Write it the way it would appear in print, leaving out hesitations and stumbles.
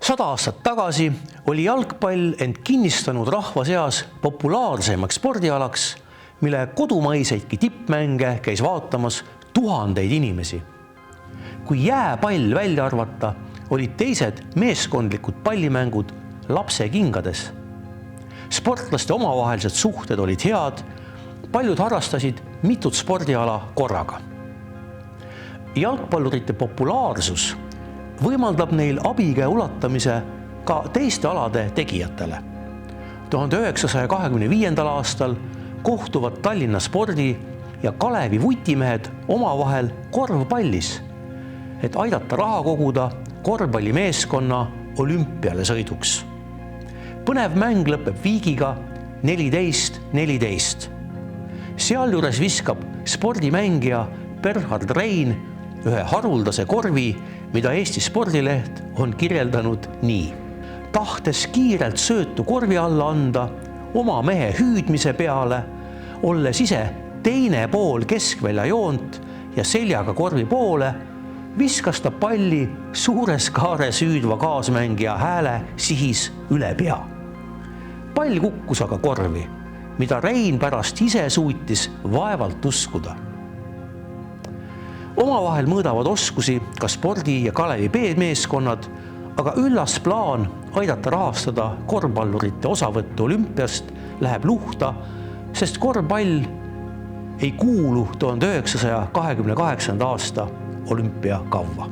100 aastat tagasi oli jalgpall end kinnistanud rahva seas populaarsemaks spordialaks, mille kodumaiseidki tippmänge käis vaatamas tuhandeid inimesi. Kui jääpall välja arvata, olid teised meeskondlikud pallimängud lapse kingades. Sportlaste omavahelised suhted olid head, paljud harrastasid mitut spordiala korraga. Jalgpallurite populaarsus võimaldab neil abikäe ulatamise ka teiste alade tegijatele. 1925. aastal kohtuvad Tallinna Spordi ja Kalevi vutimehed omavahel korvpallis, et aidata raha koguda korvpallimeeskonna olümpiale sõiduks. Põnev mäng lõpeb viigiga 14-14. Sealjuures viskab spordimängija Bernhard Rein ühe haruldase korvi, mida Eesti Spordileht on kirjeldanud nii. Tahtes kiirelt söötu korvi alla anda oma mehe hüüdmise peale, olles ise teine pool keskvälja joont ja seljaga korvi poole, viskas ta palli suures kaares hüüdva kaasmängija hääle sihis üle pea. Pall kukkus aga korvi, mida Rein pärast ise suutis vaevalt uskuda. Omavahel mõõdavad oskusi ka spordi ja Kalevi B-meeskonnad, aga üllas plaan aidata rahastada korvpallurite osavõttu olümpiast läheb luhta, sest korvpall ei kuulu 1928. aasta olümpiakavva.